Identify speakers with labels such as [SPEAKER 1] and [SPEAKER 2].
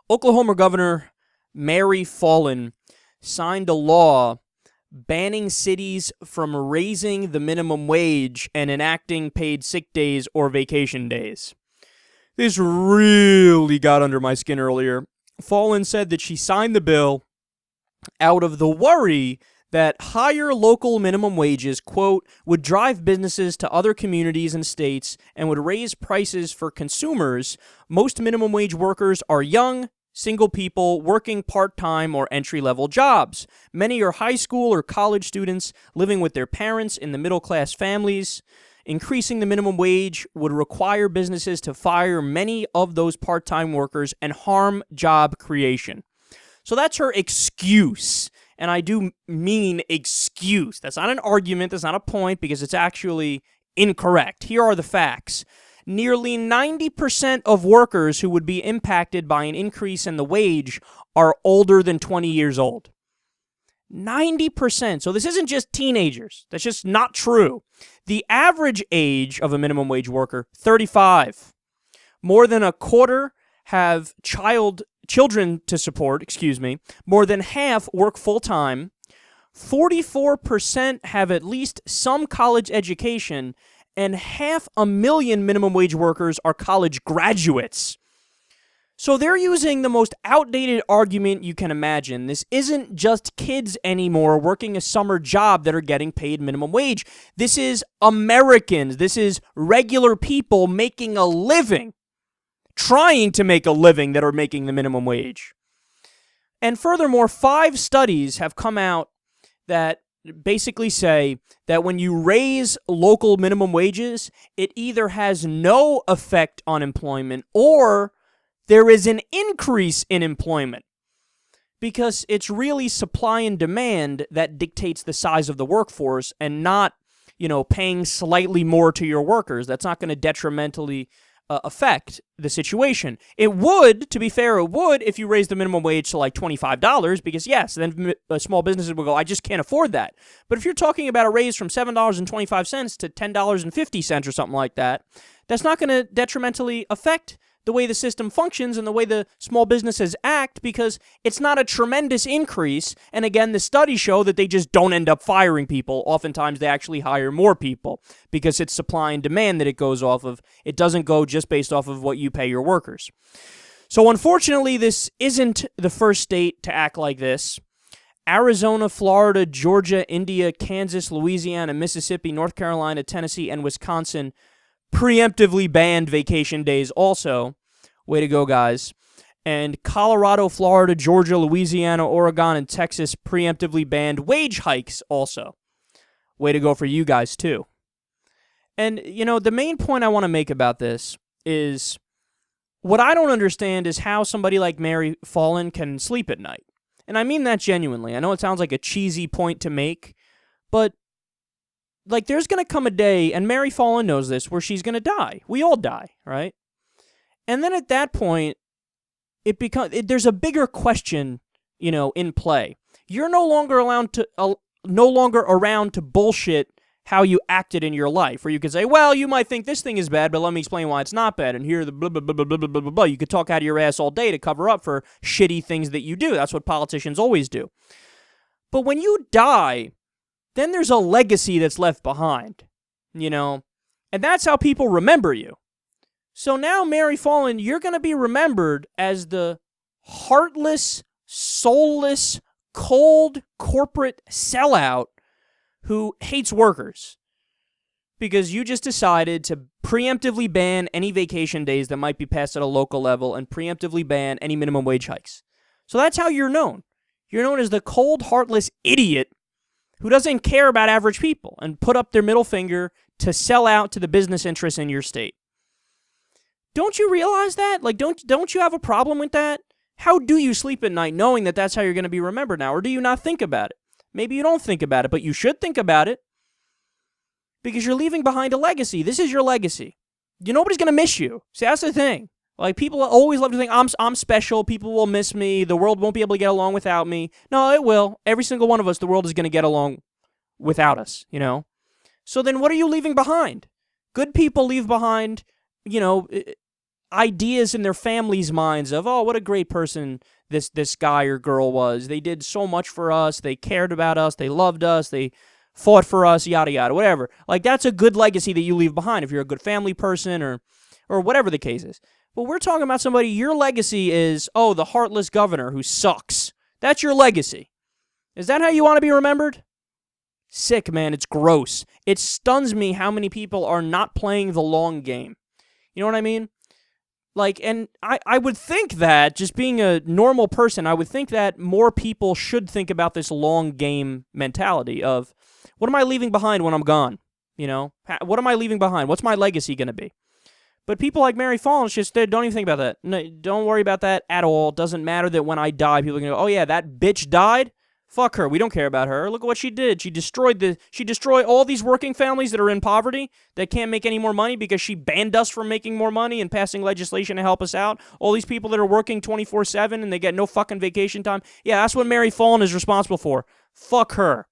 [SPEAKER 1] Oklahoma Governor Mary Fallin signed a law banning cities from raising the minimum wage and enacting paid sick days or vacation days. This really got under my skin earlier. Fallin said that she signed the bill out of the worry that higher local minimum wages, quote, would drive businesses to other communities and states and would raise prices for consumers. Most minimum wage workers are young, single people working part-time or entry-level jobs. Many are high school or college students living with their parents in the middle-class families. Increasing the minimum wage would require businesses to fire many of those part-time workers and harm job creation. So that's her excuse. And I do mean excuse. That's not an argument. That's not a point because it's actually incorrect. Here are the facts. Nearly 90% of workers who would be impacted by an increase in the wage are older than 20 years old. 90%. So this isn't just teenagers. That's just not true. The average age of a minimum wage worker, 35. More than a quarter have children to support, More than half work full-time. 44% have at least some college education, and 500,000 minimum wage workers are college graduates. So they're using the most outdated argument you can imagine. This isn't just kids anymore working a summer job that are getting paid minimum wage. This is Americans. This is regular people making a living, trying to make a living that are making the minimum wage. And furthermore, 5 studies have come out that basically say that when you raise local minimum wages, it either has no effect on employment or there is an increase in employment because it's really supply and demand that dictates the size of the workforce and not, paying slightly more to your workers. That's not going to detrimentally affect the situation. It would, to be fair, if you raise the minimum wage to like $25 because, yes, then small businesses will go, I just can't afford that. But if you're talking about a raise from $7.25 to $10.50 or something like that, that's not going to detrimentally affect the way the system functions and the way the small businesses act because it's not a tremendous increase. And again, the studies show that they just don't end up firing people. Oftentimes, they actually hire more people because it's supply and demand that it goes off of. It doesn't go just based off of what you pay your workers. So unfortunately, this isn't the first state to act like this. Arizona, Florida, Georgia, India, Kansas, Louisiana, Mississippi, North Carolina, Tennessee, and Wisconsin preemptively banned vacation days also. Way to go, guys. And Colorado, Florida, Georgia, Louisiana, Oregon, and Texas preemptively banned wage hikes also. Way to go for you guys, too. And, the main point I want to make about this is what I don't understand is how somebody like Mary Fallin can sleep at night. And I mean that genuinely. I know it sounds like a cheesy point to make, but there's going to come a day, and Mary Fallin knows this, where she's going to die. We all die, right? And then at that point, there's a bigger question, in play. You're no longer around to bullshit how you acted in your life, where you could say, well, you might think this thing is bad, but let me explain why it's not bad, and here the blah, blah, blah, blah, blah, blah, blah, blah. You could talk out of your ass all day to cover up for shitty things that you do. That's what politicians always do. But when you die, then there's a legacy that's left behind, and that's how people remember you. So now, Mary Fallin, you're going to be remembered as the heartless, soulless, cold corporate sellout who hates workers because you just decided to preemptively ban any vacation days that might be passed at a local level and preemptively ban any minimum wage hikes. So that's how you're known. You're known as the cold, heartless idiot who doesn't care about average people and put up their middle finger to sell out to the business interests in your state. Don't you realize that? Don't you have a problem with that? How do you sleep at night knowing that that's how you're going to be remembered now? Or do you not think about it? Maybe you don't think about it, but you should think about it because you're leaving behind a legacy. This is your legacy. Nobody's going to miss you. See, that's the thing. People always love to think, I'm special, people will miss me, the world won't be able to get along without me. No, it will. Every single one of us, the world is going to get along without us, So then what are you leaving behind? Good people leave behind, ideas in their families' minds of, oh, what a great person this guy or girl was. They did so much for us. They cared about us. They loved us. They fought for us, yada, yada, whatever. Like, that's a good legacy that you leave behind if you're a good family person or whatever the case is. But we're talking about somebody, your legacy is, oh, the heartless governor who sucks. That's your legacy. Is that how you want to be remembered? Sick, man. It's gross. It stuns me how many people are not playing the long game. You know what I mean? Like, and I would think that, just being a normal person, I would think that more people should think about this long game mentality of, what am I leaving behind when I'm gone? You know? What am I leaving behind? What's my legacy going to be? But people like Mary Fallin, just don't even think about that. No, don't worry about that at all. It doesn't matter that when I die, people are going to go, oh yeah, that bitch died? Fuck her. We don't care about her. Look at what she did. She destroyed all these working families that are in poverty that can't make any more money because she banned us from making more money and passing legislation to help us out. All these people that are working 24/7 and they get no fucking vacation time. Yeah, that's what Mary Fallin is responsible for. Fuck her.